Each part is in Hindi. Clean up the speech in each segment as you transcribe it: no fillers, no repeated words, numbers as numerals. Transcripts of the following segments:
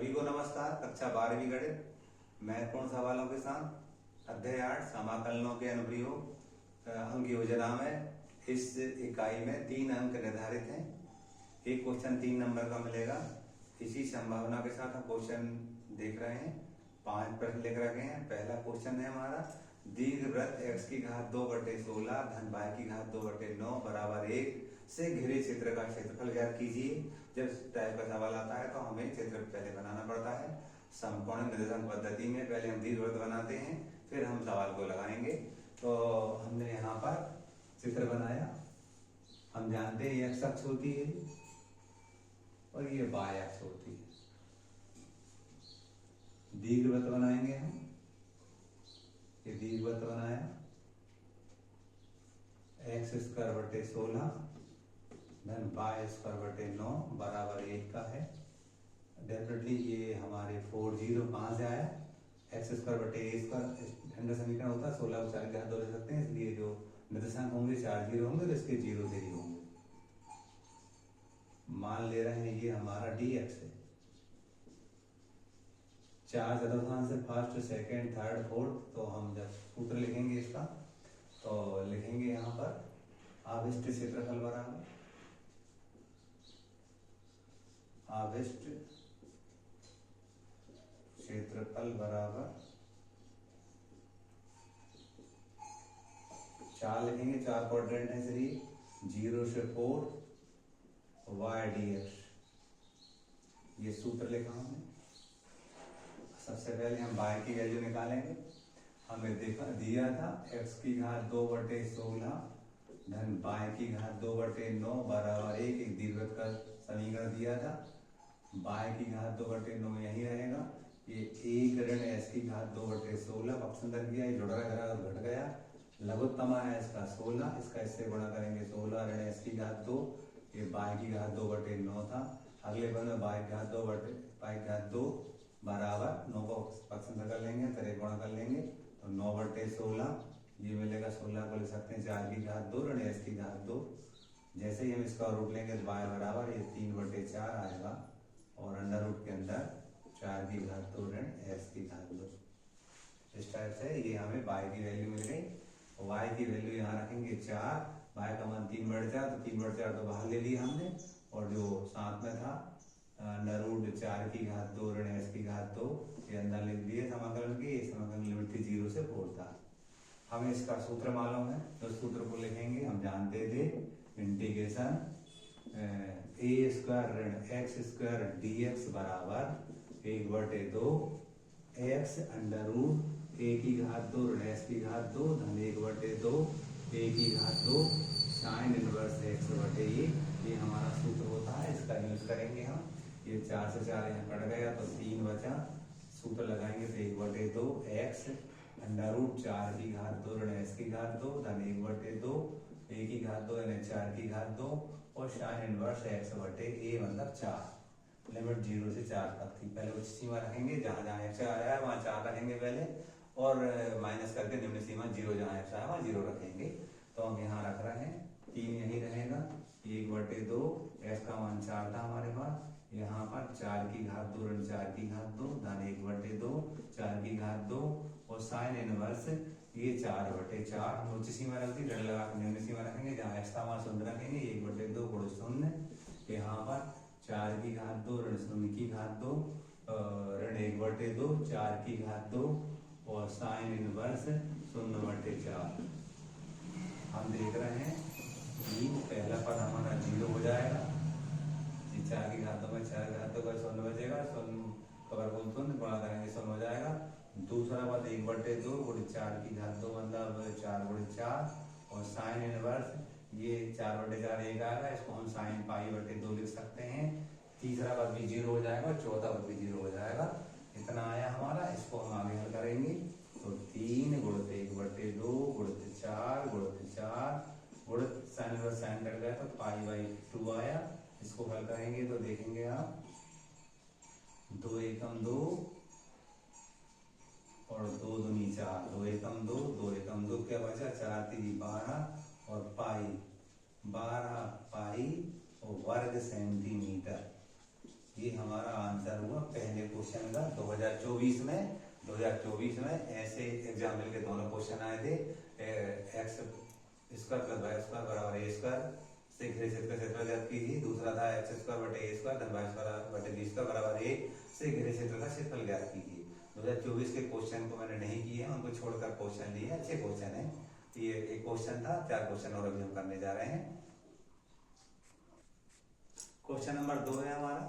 सभी को नमस्कार। कक्षा 12वीं गणित महत्वपूर्ण सवालों के साथ अध्याय 8 समाकलनों के अनुप्रयोग अंक योजना में इस इकाई में 3 अंक निर्धारित हैं। एक क्वेश्चन 3 नंबर का मिलेगा। इसी संभावना के साथ हम क्वेश्चन देख रहे हैं। 5 प्रश्न लिख रखे हैं। पहला क्वेश्चन है हमारा, दीर्घवृत्त x की घात 2/16 धन y की घात 2/9 बराबर 1 से घिरे क्षेत्र का क्षेत्रफल ज्ञात कीजिए। जब इस टाइप का सवाल आता है तो हमें चित्र पहले बनाना पड़ता है। समकोण निर्देशांक पद्धति में पहले हम दीर्घवृत्त बनाते हैं, फिर हम सवाल को लगाएंगे। तो हमने यहाँ पर चित्र बनाया। हम जानते हैं x अक्ष होती है और ये y अक्ष होती है। दीर्घवृत्त बनाएंगे हम। ये दीर्घवृत्त बनाया, x²/16 धन y²/9 बराबर 1 का है। डेफिनेटली ये हमारे 4 0 कहाँ से आया? x²/a² खंड समीकरण होता है। 16 को 4 की घात 2 ले सकते हैं, इसलिए जो निर्देशांक होंगे 4 0 होंगे तो इसके 0 से ही होंगे। मान ले रहे हैं ये हमारा dx है। 4 चतुर्थांश से फर्स्ट, सेकंड, थर्ड, फोर्थ। तो हम जब सूत्र लिखेंगे इसका तो लिखेंगे यहाँ पर आविष्ट क्षेत्रफल बराबर आविष्ट क्षेत्रफल बराबर 4 लिखेंगे। 4 क्वाड्रेंट है इसलिए 0 से 4 y dx। ये सूत्र लिखा हमने। सबसे पहले हम y की वैल्यू निकालेंगे। हमें देखा दिया था x की घात 2/16 धन y की घात 2/9 बराबर 1। एक दीर्घवृत्त का समीकरण दिया था। y की घात 2/9 यही रहेगा। ये 1 ऋण s की घात 2/16 पक्षांतर किया, ये जुड़ रहा घट गया। लघुत्तम है इसका 16, इसका इससे गुणा करेंगे 16 ऋण s की घात 2। ये y की घात 2/9 था। अगले पद में y की घात 2 बराबर 9 को पक्षांतर कर लेंगे, फिर एक गुणा कर लेंगे तो 9/16 ये मिलेगा। 16 को ले सकते हैं 4 की घात 2 ऋण s की घात 2। जैसे ही हम इसका रूट लेंगे तो y बराबर ये 3/4 आएगा और अंडर रूट के अंदर 4 की घात 2 ऋण s की घात 2। इस टाइप से ये हमें y की वैल्यू मिल गई। y की वैल्यू यहाँ रखेंगे 4। y का मान 3/4 तो 3/4 तो बाहर ले लिया हमने, और जो साथ में था अंडर रूट 4 की घात 2 ऋण s की घात 2 ये अंदर लिख दिए समाकलन की। समाकलन लिमिट थी 0 से 4 था। हमें इसका सूत्र मालूम है तो सूत्र को लिखेंगे। हम जानते थे इंटीग्रेशन a² ऋण x² dx बराबर 1/2 x अंडर रूट a की घात 2 ऋण s की घात 2 धन 1/2 a की घात 2 साइन इनवर्स x/a। ये हमारा सूत्र होता है, इसका यूज करेंगे हम। ये 4 से 4 यहाँ कट गया तो 3 बचा। सूत्र लगाएंगे तो 1/2 x अंडर रूट 4 की घात 2 ऋण s की घात 2 धन 1/2 a की घात 2 यानी 4 की घात 2 और साइन इनवर्स x/a मतलब 4। लिमिट 0 से 4 तक थी। पहले उच्च सीमा रखेंगे, जहां जहां x आया वहां 4 रखेंगे पहले, और माइनस करके निम्न सीमा 0 जहां x आया वहां 0 रखेंगे। तो हम यहाँ रख रहे हैं 3 यही रहेगा। 1/2 x का मान 4 था हमारे पास, यहाँ पर 4 की घात 2 ऋण 4 की घात 2 धन 1/2 4 की घात 2 और साइन इनवर्स ये 4/4। हम उच्च सीमा रख दी, ऋण लगा कर निम्न सीमा रखेंगे। जहाँ x का मान 0 रखेंगे 1/2 गुण 0। यहाँ पर 4 की घात 2 ऋण 0 की घात 2 ऋण 1/2 4 की घात 2 और साइन इनवर्स 0/4। हम देख रहे हैं कि पहला पद हमारा 0 हो जाएगा। 4 की घातों में 4 घातों का 0 बचेगा, 0 कबर को 0 गुणा करेंगे 0 हो जाएगा। दूसरा पद 1/2 गुणित 4 की घात 2 मतलब 4 गुणित 4 और साइन इनवर्स ये 4/4 1 आएगा। इसको हम साइन π/2 लिख सकते हैं। तीसरा पद भी 0 हो जाएगा, चौथा पद भी 0 हो जाएगा। इतना आया हमारा। इसको हम आगे हल करेंगे तो 3 गुणित 1/2 गुणित 4 गुणित 4 गुणित साइन इनवर्स साइन कट गया तो π/2 आया। इसको हल करेंगे तो देखेंगे आप 2 एकम 2 और 2 दूनी 4, 2 एकम 2 2 एकम 2 क्या बचा? 4 3 12 और पाई 12 पाई और वर्ग सेंटीमीटर। ये हमारा आंसर हुआ पहले क्वेश्चन का 2024 में ऐसे एग्जाम्पल के दोनों क्वेश्चन आए थे। X square plus Y square बराबर ए स्क्वायर से घिरे क्षेत्र का क्षेत्रफल ज्ञात कीजिए। दूसरा था एक्स स्क्वायर बटे ए स्क्वायर धन वाई स्क्वायर बटे बी स्क्वायर बराबर ए से घिरे क्षेत्र का क्षेत्रफल ज्ञात कीजिए। 2024 के क्वेश्चन को मैंने नहीं किए हैं, उनको छोड़कर क्वेश्चन लिए, अच्छे क्वेश्चन है। ये एक क्वेश्चन था, 4 क्वेश्चन और अभी हम करने जा रहे हैं। क्वेश्चन नंबर 2 है हमारा।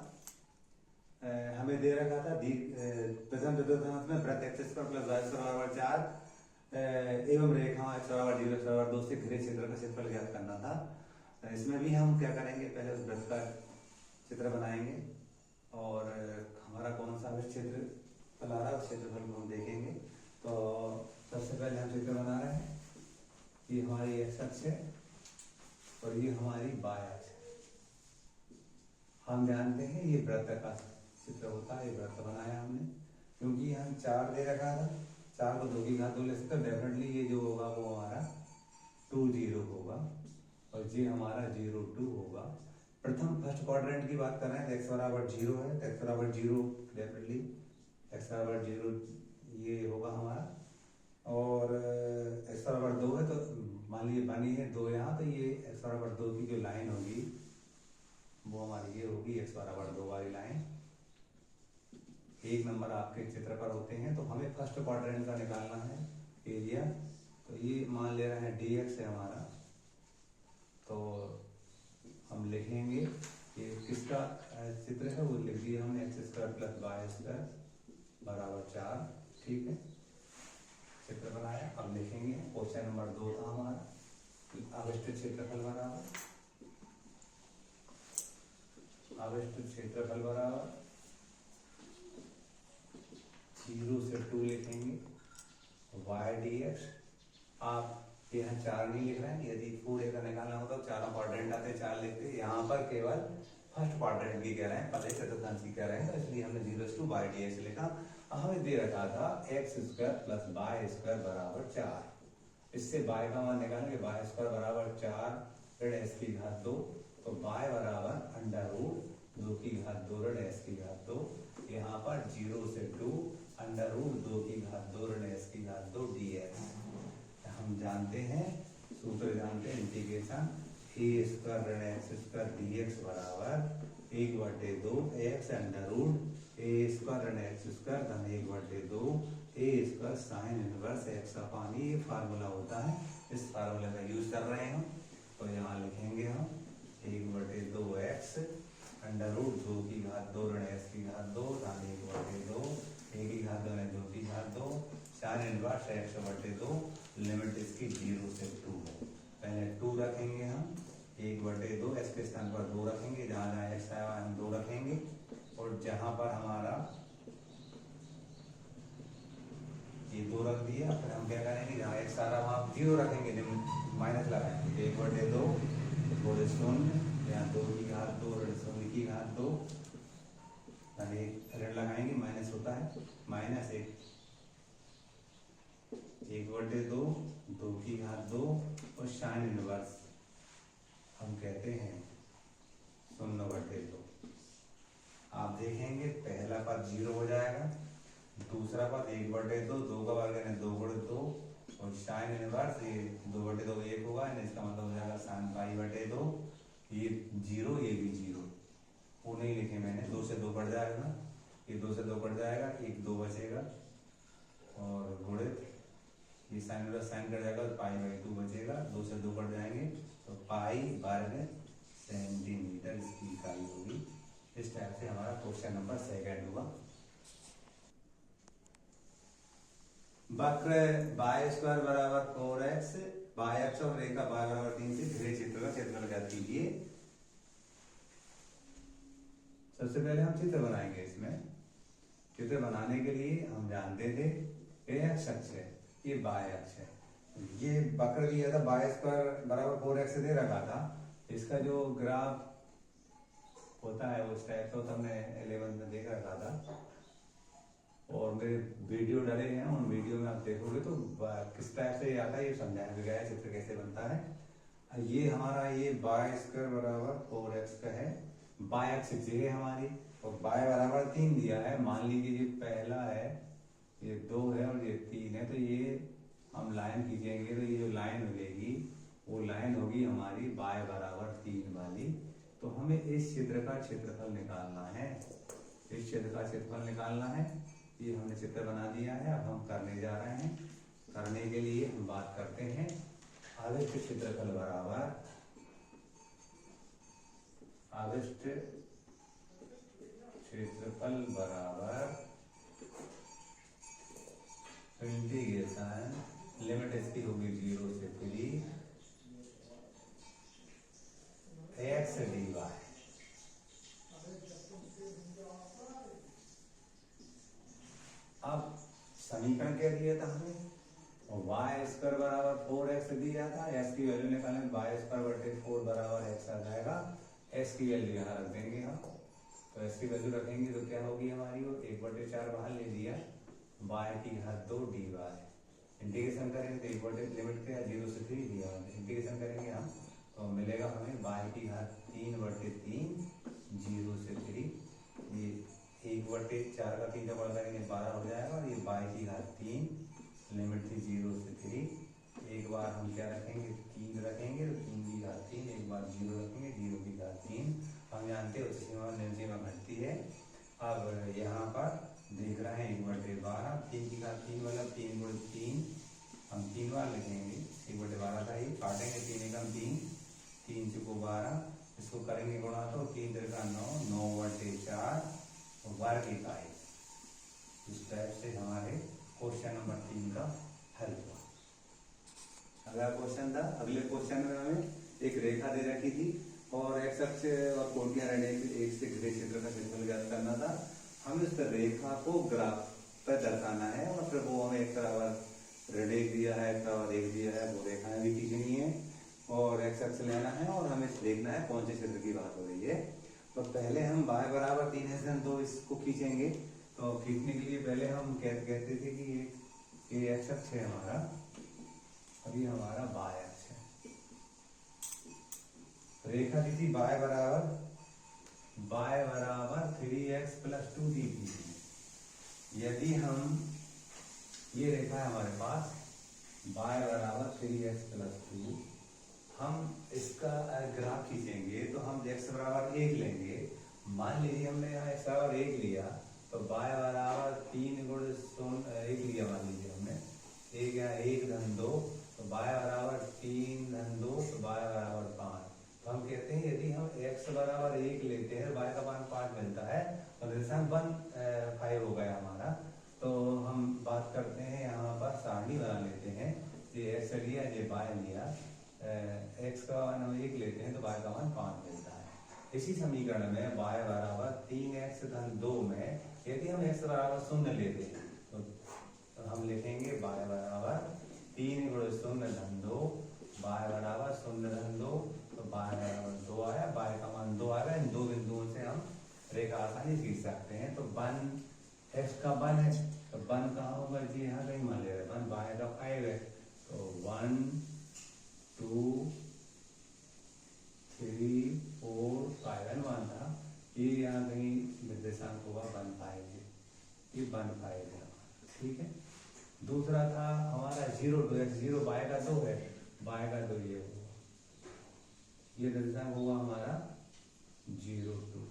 हमें दे रखा था प्रथम चतुर्थांश में वृत्त X square plus Y square बराबर 4 एवं रेखा x बराबर 0 x बराबर 2 से घिरे क्षेत्र का क्षेत्रफल ज्ञात करना था। इसमें भी हम क्या करेंगे, पहले उस वृत्त का चित्र बनाएंगे और हमारा कौन सा क्षेत्र आ रहा है उस क्षेत्रफल को हम देखेंगे। तो सबसे पहले हम चित्र बना रहे हैं। ये हमारी एक्स अक्ष है और ये हमारी वाई अक्ष है। हम जानते हैं ये वृत्त का चित्र होता है, ये वृत्त बनाया हमने क्योंकि हम 4 दे रखा था। 4 को 2 की घात 2 ले सकते, डेफिनेटली ये जो होगा वो हमारा 2 0 होगा और ये हमारा 0 2 होगा। प्रथम फर्स्ट क्वाड्रेंट की बात कर रहे हैं तो एक्स बराबर 0 है, तो एक्स बराबर 0 डेफिनेटली एक्स बराबर 0 ये होगा हमारा। और एक्स बराबर 2 है तो मान लीजिए बनी है 2 यहाँ, तो ये एक्स बराबर 2 की जो लाइन होगी वो हमारी ये होगी एक्स बराबर 2 वाली लाइन। 1 नंबर आपके चित्र पर होते हैं, तो हमें फर्स्ट क्वाड्रेंट का निकालना है एरिया। तो ये मान ले रहे हैं dx है हमारा, तो हम लिखेंगे ये किसका चित्र है वो लिख दिया हमने, X square plus Y square बराबर 4। ठीक है, चित्र बनाया। अब लिखेंगे क्वेश्चन नंबर 2 था हमारा अवशिष्ट क्षेत्रफल बराबर 0 से 2 लिखेंगे y dx। आप यहाँ 4 नहीं लिख रहे हैं, यदि पूरे का निकालना होता तो चारों क्वाड्रेंट आते 4 लिखते। यहाँ पर केवल फर्स्ट क्वाड्रेंट की कह रहे हैं, पहले चतुर्थांश की कह रहे हैं, तो इसलिए हमने 0 से 2 y dx लिखा। हमें दे रखा था X square plus Y square बराबर 4। इससे y का मान निकालेंगे, वाई स्क्वायर बराबर 4 ऋण s की घात 2, तो y बराबर अंडर रूट 2 की घात 2 ऋण s की घात 2। यहाँ पर 0 से 2 अंडर रूट 2 की घात 2 ऋण s की घात 2 dx। हम जानते हैं, सूत्र जानते हैं, इंटीग्रेशन ए स्क्वायर ऋण एक्स स्क्वायर dx बराबर 1/2 x under root a square ऋण एक्स स्क्वायर धन 1/2 a square sine inverse x upon ये फार्मूला होता है। इस फार्मूला का यूज कर रहे हैं हम, तो यहाँ लिखेंगे हम 1/2 x अंडर रूट 2 की घात 2 ऋण s की घात 2 धन 1/2 a की घात 2 2 की घात 2 साइन इनवर्स x/2। लिमिट इसकी 0 से 2 है। पहले 2 रखेंगे हम, 1/2 s के स्थान पर 2 रखेंगे, जहाँ जहाँ x आया हम 2 रखेंगे और जहाँ पर हमारा ये 2 रख दिया, फिर हम क्या करेंगे, जहाँ x आ रहा वहाँ 0 रखेंगे, माइनस लगाएंगे 1/2 थोड़े 0 यहाँ 2 की घात 2 ऋण 0 की घात 2 ऋण लगाएंगे, माइनस होता है माइनस 1/2 2 की घात 2 और साइन इनवर्स हम कहते हैं 0/2। आप देखेंगे पहला पद 0 हो जाएगा, दूसरा पद 1/2 2 का वर्ग है 2/2 और साइन इनवर्स ये 2/2 1 होगा, इसका मतलब हो जाएगा साइन पाई/2। ये 0 ये भी 0 वो नहीं लिखे मैंने, 2 से 2 बढ़ जाएगा, ये 2 से 2 बढ़ जाएगा, 1 2 बचेगा और गुणित ये साइन इनवर्स साइन कर जाएगा तो पाई/2 बचेगा, 2 से 2 बढ़ जाएंगे तो पाई वर्ग सेंटीमीटर इसकी इकाई होगी। इस टाइप से हमारा क्वेश्चन नंबर 2 हुआ। वक्र y स्क्वायर बराबर 4x y अक्ष और रेखा y बराबर 3 से घिरे क्षेत्र का क्षेत्रफल ज्ञात कीजिए। सबसे पहले हम चित्र बनाएंगे। इसमें चित्र बनाने के लिए हम जानते थे ये x अक्ष है, ये y अक्ष है। ये वक्र दिया था y स्क्वायर बराबर 4x दे रखा था, इसका जो ग्राफ होता है उस टाइप का हमने 11 में देख रखा था और मेरे वीडियो डले हैं, उन वीडियो में आप देखोगे तो किस टाइप से आता है ये समझाया गया है, चित्र कैसे बनता है। ये हमारा ये y स्क्वायर बराबर 4x का है, y अक्ष ये है हमारी और y बराबर 3 दिया है। मान लीजिए ये पहला है, ये 2 है और ये 3 है, तो ये हम लाइन खींचेंगे तो ये जो लाइन मिलेगी वो लाइन होगी हमारी y बराबर 3 वाली। तो हमें इस क्षेत्र का क्षेत्रफल निकालना है, इस क्षेत्र का क्षेत्रफल निकालना है। ये हमने चित्र बना दिया है, अब हम करने जा रहे हैं। करने के लिए हम बात करते हैं आविष्ट क्षेत्रफल बराबर आविष्ट क्षेत्रफल बराबर इंटीग्रेशन, लिमिट इसकी होगी 0 से 3 x dy। अब समीकरण क्या दिया था हमें, y स्क्वायर बराबर 4x दिया था। x की वैल्यू निकालें, y स्क्वायर बटे 4 बराबर x आ जाएगा। x की वैल्यू यहाँ रख देंगे हम, तो x की वैल्यू रखेंगे तो क्या होगी हमारी, वो 1/4 बाहर ले लिया, y की घात 2 dy। इंटीग्रेशन करेंगे तो 1 लिमिट क्या 0 से 3 दिया, इंटीग्रेशन करेंगे हम तो मिलेगा हमें y की घात 3/3 0 से 3। ये 1/4 का 3 का पढ़ करेंगे 12 हो जाएगा, और ये y की घात 3 लिमिट थी 0 से 3। एक बार हम क्या रखेंगे 3 रखेंगे, तो 3 की घात 3, एक बार 0 रखेंगे 0 की घात 3। हम जानते हैं उच्च सीमा निम्न सीमा घटती है। अब यहाँ पर देख रहे हैं 1/12, 3 की घात 3 मतलब 3 गुण 3, हम 3 बार लिखेंगे, 1/12 था, ये काटेंगे 3 एकम 3, 3 चुको 12, इसको करेंगे गुणा तो 3 त्रिका 9, 9/4 वर्ग इकाई। इस टाइप से हमारे क्वेश्चन नंबर 3 का हल हुआ। अगला क्वेश्चन था, अगले क्वेश्चन में हमें एक रेखा दे रखी थी और एक्स अक्ष और कोणियां एक से घिरे क्षेत्र का क्षेत्रफल ज्ञात करना था। हम इस रेखा को ग्राफ पर दर्शाना है और फिर वो हमें एक बराबर ऋण 1 दिया है, एक बराबर 1 दिया है, वो रेखाएं भी खींचनी है और एक्स अक्ष लेना है और हमें देखना है कौन से क्षेत्र की बात हो रही है। तो पहले हम y बराबर 3 है 2 इसको खींचेंगे। तो खींचने के लिए पहले हम कहते थे कि ये एक्स अक्ष है हमारा, अभी हमारा y अक्ष है। रेखा दी थी y बराबर 3x + 2 दी थी। यदि हम ये रेखा है हमारे पास y बराबर 3x + 2, हम इसका ग्राफ खींचेंगे तो हम x बराबर 1 लेंगे। मान लीजिए हमने यहाँ x बराबर 1 लिया तो y बराबर 3 गुण 1 लिया, मान लीजिए हमने 1 या 1 धन 2, तो y बराबर 3 धन 2, तो y बराबर 5। तो हम कहते हैं यदि हम x बराबर 1 लेते हैं, y का मान 5 मिलता है, तो निशान 5 हो गया हमारा। तो हम बात करते हैं यहाँ पर सारणी बना लेते हैं, ये x लिया, ये y लिया, x का मान हम 1 लेते हैं तो y का मान 5 मिलता है। इसी समीकरण में y बराबर 3x धन 2 में यदि हम x बराबर 0 लेते हैं तो हम लिखेंगे y बराबर 3 गुण 0 धन 2, y बराबर 0 धन 2, तो y बराबर 2 आया, y का मान 2 आएगा। इन दो बिंदुओं से हम रेखा आसानी खींच सकते हैं। तो 1 x का 1 है, तो 1 कहाँ होगा जी, यहाँ कहीं मान ले रहे 1, y का 5 है, तो 1 2 3 4 5 1 था, ये यहाँ कहीं निर्देशांक होगा 1 5, ये 1 5 है, ठीक है। दूसरा था हमारा 0 2 x, 0 y का 2 है, y का 2 ये होगा, ये निर्देशांक होगा हमारा 0 2।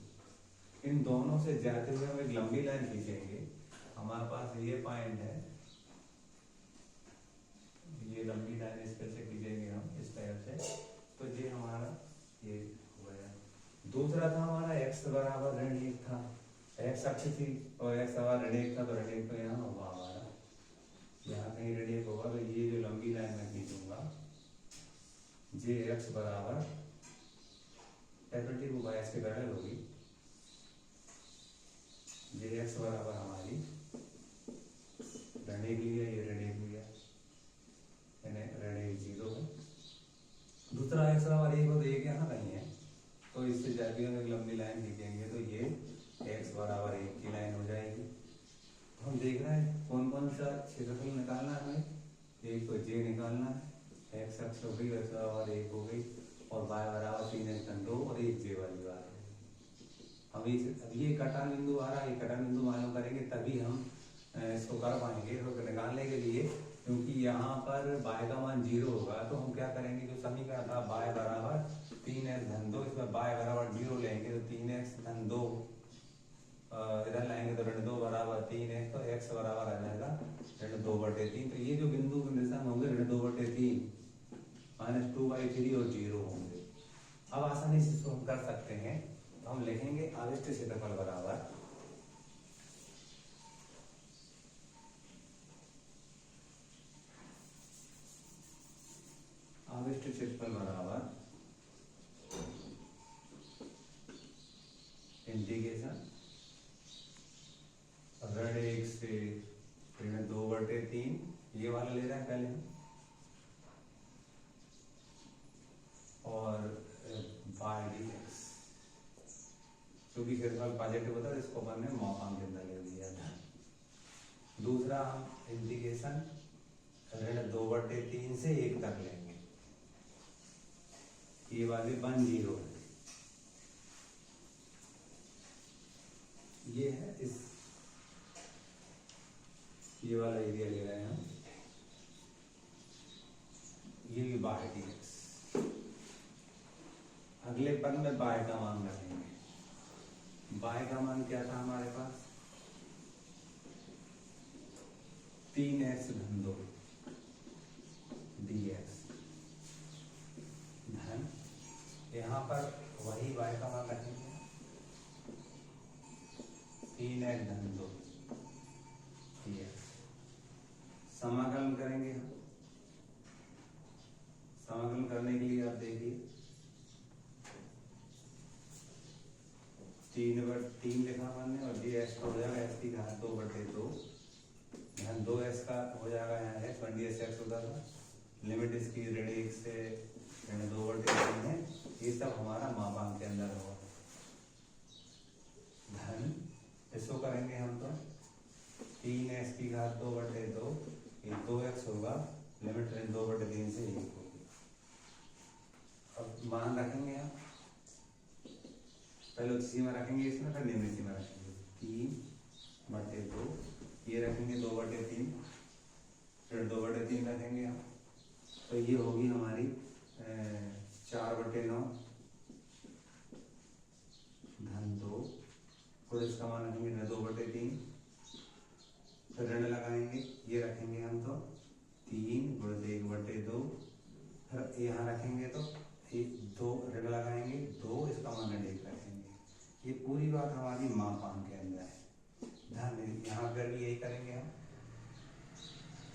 इन दोनों से जाते हुए हम एक लंबी लाइन खींचेंगे। हमारे पास ये पॉइंट है, ये लंबी लाइन इस पर से खींचेंगे हम इस टाइप से, तो ये हमारा ये हो गया। दूसरा था हमारा x बराबर ऋण 1 था, x अक्ष थी और x बराबर ऋण 1 था, तो ऋण 1 तो यहाँ होगा हमारा, यहाँ कहीं ऋण 1 होगा। तो ये जो लंबी लाइन में खींचूंगा, ये x बराबर कैपिटल को y से पैरेलल होगी, ये x बराबर हमारी ऋण 1 लिया, ये ऋण 1 लिया, ऋण 1 0 है। दूसरा x बराबर 1 हो तो 1 यहाँ कहीं है, तो इससे जाके हम एक लंबी लाइन खींचेंगे तो ये x बराबर 1 की लाइन हो जाएगी। तो हम देख रहे हैं कौन कौन सा क्षेत्रफल निकालना है हमें, एक तो j निकालना है, x अक्ष हो गई, x बराबर 1 हो गई, और y बराबर 3x धन 2 और एक j वाली बात है। अब ये कटा बिंदु आ रहा है, ये कटा बिंदु मालूम करेंगे तभी हम इसको कर पाएंगे। तो निकालने के लिए, क्योंकि यहाँ पर y का मान 0 होगा, तो हम क्या करेंगे, जो समीकरण था y बराबर 3x धन 2, इसमें y बराबर 0 लेंगे तो 3x धन 2 इधर लाएंगे तो ऋण 2 बराबर 3x, तो x बराबर आ जाएगा ऋण 2/3। तो ये जो बिंदु के निशान होंगे ऋण 2/3 -2/3 और 0 होंगे। अब आसानी से इसको हम कर सकते हैं, तो हम लिखेंगे आविष्ट क्षेत्रफल बराबर आविष्ट क्षेत्रफल बराबर इंटीग्रेशन ऋण 1 से ऋण 2/3, ये वाला ले रहे हैं पहले हम, और बाय dx, क्योंकि क्षेत्रफल पॉजिटिव होता है इसको अपन ने मापांक के अंदर ले लिया था। दूसरा हम इंटीग्रेशन ऋण 2/3 से 1 तक लेंगे, ये वाले 1 0 है, ये है इस ये वाला एरिया ले रहे हैं हम, ये भी बाय dx। अगले पद में बाय का मान रखेंगे। बाय का मान क्या था हमारे पास, 3x धन 2 dx धन, यहाँ पर वही y का मान रखेंगे 3x धन 2 dx। समाकलन करेंगे हम, समाकलन करने के लिए आप देखिए 3/3 लिखा हमने, और dx का हो जाएगा x की घात 2/2 धन 2x का हो जाएगा यहाँ है 20x होगा, लिमिट इसकी ऋण 1 से ऋण 2/3 है। ये सब हमारा मापांक के अंदर होगा। धन इसको करेंगे हम तो 3x की घात 2/2, ये 2x होगा, लिमिट ऋण 2/3 से 1 होगी। अब मान रखेंगे हम, पहले उच्च सीमा रखेंगे इसमें, फिर निम्न सीमा रखेंगे 3/2, ये रखेंगे 2/3, फिर 2/3 रखेंगे हम, तो ये होगी हमारी 4/9 धन 2, और इसका मान रखेंगे 2/3, फिर ऋण लगाएंगे, ये रखेंगे हम तो 3 × 1/2, फिर यहाँ रखेंगे तो 2 ऋण लगाएंगे 2, इसका मान ऋण 1 रखेंगे। ये पूरी बात हमारी मापांक के अंदर है। ध्यान यहाँ पर भी यही करेंगे हम,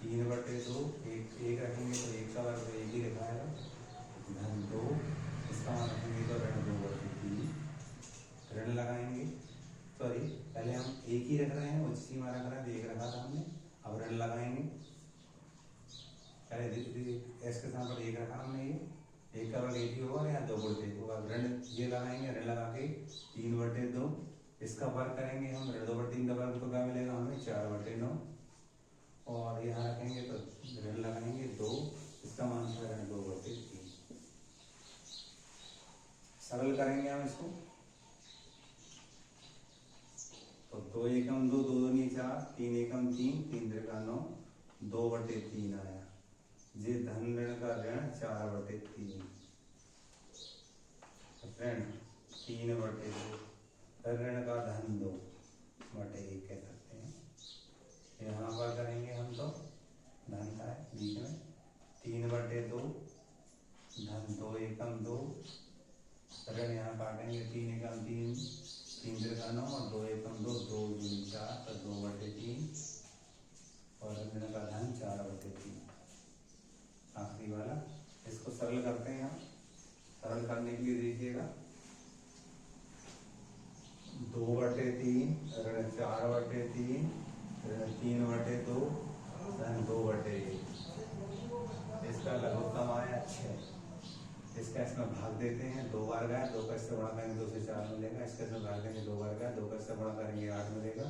3/2, 1 रखेंगे तो 1 का वर्ग 1 ही लिखाएगा, धन 2, इसका मान रखेंगे तो ऋण 2/3, ऋण लगाएंगे, सॉरी पहले हम 1 ही रख रहे हैं, उच्च सीमा रख रहे हैं तो 1 रखा था हमने, अब ऋण लगाएंगे, पहले एस के स्थान पर 1 रखा हमने, ये 1 का वर्ग 1 ही होगा या 2/3 होगा, ऋण ये लगाएंगे, ऋण लगा के 3/2, इसका वर्ग करेंगे हम, ऋण 2/3 का वर्ग तो क्या मिलेगा हमें 4/9, और यहाँ रखेंगे तो ऋण लगाएंगे 2, इसका मान था ऋण 2/3। सरल करेंगे हम इसको, तो 2 एकम 2, 2 दूनी 4, 3 एकम 3, 3 त्रिका 9, 2/3 आया। ये धन ऋण का ऋण 4/3, ऋण 3/2, ऋण का धन 2/1 कह सकते हैं। यहाँ पर करेंगे हम तो धन का है बीच में 3/2 धन 2 एकम 2, ऋण यहाँ काटेंगे 3 एकम 3, 3 त्रिका 9, और 2 एकम 2, 2 दूनी 4, तो 2/3, और ऋण का धन 4/3 आखिरी वाला। इसको सरल करते हैं हम, सरल करने के लिए देखिएगा 2/3 ऋण 4/3 ऋण 3/2 धन 2/1, इसका लघुत्तम आया 6, इसका इसमें भाग देते हैं, 2 बार गया, 2 का इससे गुणा करेंगे 2 से 4 मिलेगा, इसके इसमें भाग देंगे 2 बार गया, 2 का इससे गुणा करेंगे 8 मिलेगा,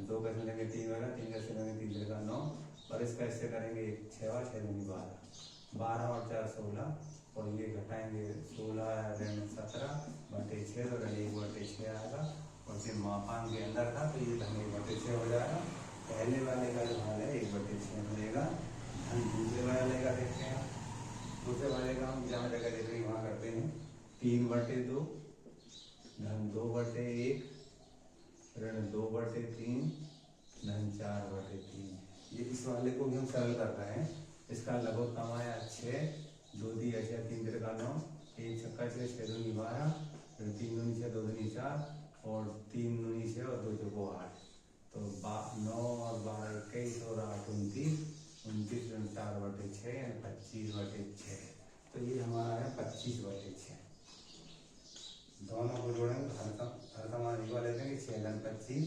2 का इसमें लेंगे 3 मिलेगा, 3 का इससे करेंगे 3 त्रिका 9, और इसका इससे करेंगे 6 बार 6 दूनी 12, 12 और 4 16, और ये घटाएंगे 16 ऋण 17/6 तो ऋण 1/6 आएगा। और फिर मापांक के अंदर था तो ये धन 1/6 हो जाएगा। पहले वाले का जो हल है 1/6 मिलेगा। धन दूसरे वाले का देखते हैं। दूसरे वाले का हम जहाँ जगह देख रहे हैं वहाँ करते हैं 3/2 धन 2/1 ऋण 2/3 धन 4/3। ये इस वाले को भी हम सरल कर रहे हैं। इसका लघुत्तम आया 6, 2 दिया 6, 3 तिरका 9, 1 छक्का 6, 6 दूनी 12, 3 दूनी 6, 2 दूनी 4 और 3 दूनी 6 और 2 चौको 8। तो 9 और 12 21 और 8 29, 29 ऋण 4/6 यानी 25/6। तो ये हमारा है 25/6। दोनों को जोड़ेंगे हर समान युवा लेते हैं 6 धन 25,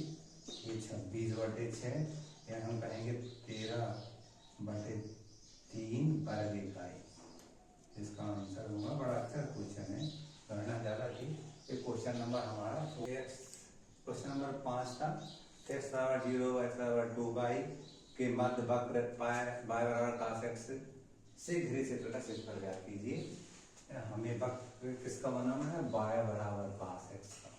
ये 26/6 या हम कहेंगे 13/3 वर्ग इकाई। इसका आंसर होगा। बड़ा अच्छा क्वेश्चन है, गणना ज़्यादा थी। ये क्वेश्चन नंबर हमारा क्वेश्चन नंबर 5 था। x बराबर 0 x बराबर 2 के मध्य वक्र y बराबर cos x से घिरे क्षेत्र का क्षेत्रफल ज्ञात कीजिए। हमें वक्र किसका बनाना है? y बराबर cos x का।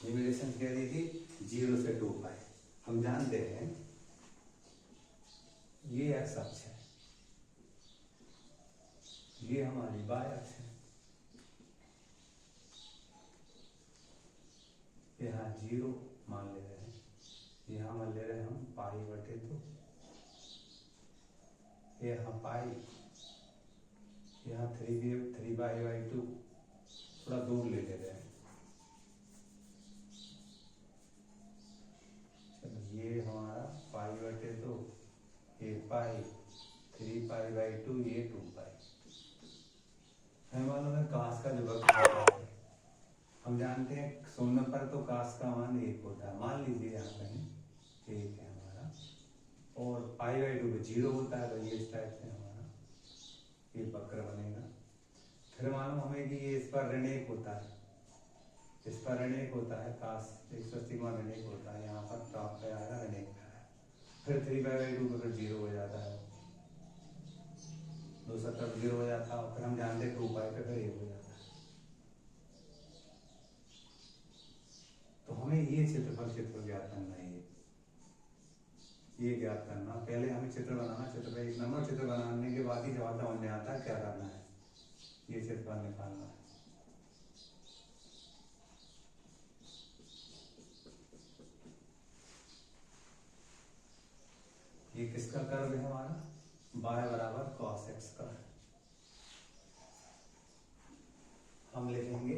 लिमिटेशन कह दी थी 0 से 2 पाई। हम जानते हैं ये x अक्ष है, ये हमारी y अक्ष है। यहाँ 0 मान ले रहे हैं, यहाँ मान ले रहे हैं हम π/2, यहाँ पाई, यहाँ 3π/2 थोड़ा दूर ले रहे हैं। चलो ये हमारा π/2, ये पाई, 3π/2, ये 2π। हमें मालूम है कास का जो वक्र होता है, हम जानते हैं 0 पर तो कास का मान 1 होता है। मान लीजिए यहाँ कहीं 1 है हमारा, और π/2 पे 0 होता है, तो ये इस टाइप से हमारा ये वक्र बनेगा। फिर मालूम हमें कि ये इस पर ऋण 1 होता है, इस पर ऋण 1 होता है, कास 180 ऋण 1 होता है। यहाँ पर टॉप पे आएगा ऋण 1 पे आया। फिर 3π/2 पे फिर 0 हो जाता है, 270 0 हो जाता है। फिर हम जानते हैं 2π पे फिर 1 हो जाता है। तो हमें ये क्षेत्र ज्ञात करना है, ये ज्ञात करना। पहले हमें चित्र बनाना, चित्र पे 1 नंबर चित्र बनाने के बाद ही जवाब समझ में आता है क्या करना है। ये क्षेत्रफल निकालना है। ये किसका कर्व है हमारा? y बराबर cos x का। हम लिखेंगे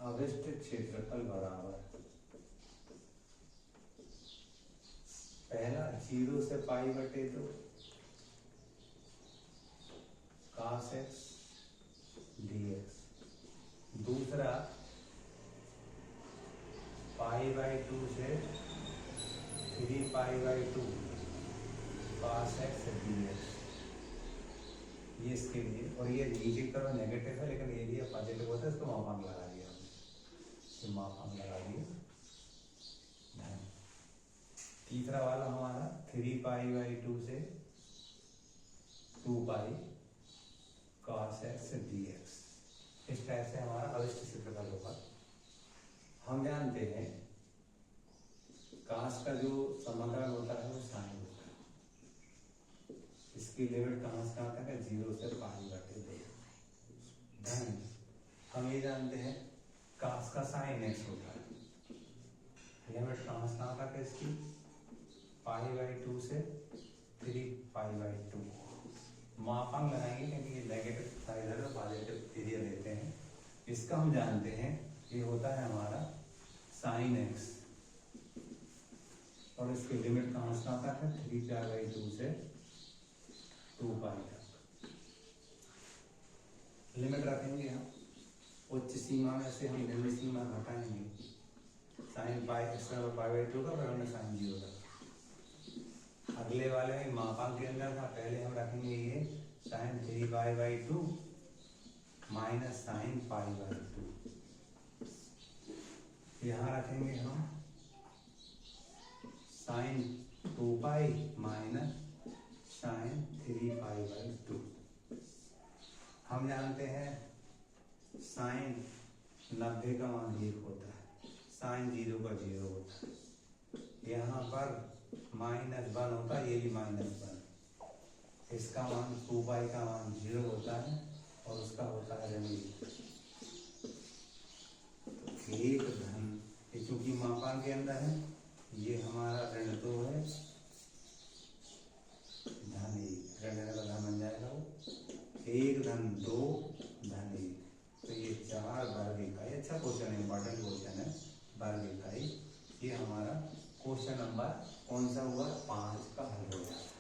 अविष्ट क्षेत्रफल बराबर पहला 0 से π/2 cos x dx, दूसरा π/2 से 3π/2 cos x dx। ये इसके लिए, और ये नीचे की तरफ नेगेटिव है लेकिन ये लिए पॉजिटिव होता है, इसको मापांक लगा दिया हमने, मापांक लगा दिया। तीसरा वाला हमारा 3π/2 से 2π cos x dx। इस टाइप से हमारा अविष्ट क्षेत्रफल होगा। हम जानते हैं कास का जो समाकलन होता है वो साइन होता है। इसकी लिमिट कहाँ से कहाँ तक है? 0 से π/2। धन हम ये जानते हैं कास का साइन x होता है। लिमिट कहाँ से कहाँ तक है इसकी? π/2 से 3π/2। मापांक लगाएंगे क्योंकि ये नेगेटिव साइड है तो पॉजिटिव एरिया लेते हैं। इसका हम जानते हैं ये होता है हमारा साइन x, और इसकी लिमिट कहाँ से कहाँ तक है? 3π/2 से 2π तक। लिमिट रखेंगे हम, उच्च सीमा में से हम निम्न सीमा घटाएंगे। साइन π/2 का, फिर हमने साइन 0 का। अगले वाले में मापांक के अंदर था, पहले हम रखेंगे ये साइन 3π/2 माइनस साइन π/2। यहाँ रखेंगे हम साइन 2π माइनस साइन 3π/2। हम जानते हैं साइन 90 का मान 1 होता है, साइन 0 का 0 होता है। यहाँ पर -1 होता है, ये भी -1। इसका मान 2π का मान 0 होता है और उसका होता है ऋण 1 धन, क्योंकि मापांक के अंदर है, ये हमारा ऋण 2 है, धन 1, ऋण का धन बन जाएगा वो 1 धन 2 धन 1। तो ये 4 वर्ग इकाई, अच्छा क्वेश्चन है, इंपॉर्टेंट क्वेश्चन है, वर्ग इकाई। ये हमारा क्वेश्चन नंबर कौन सा हुआ, 5 का हल हो जाता है।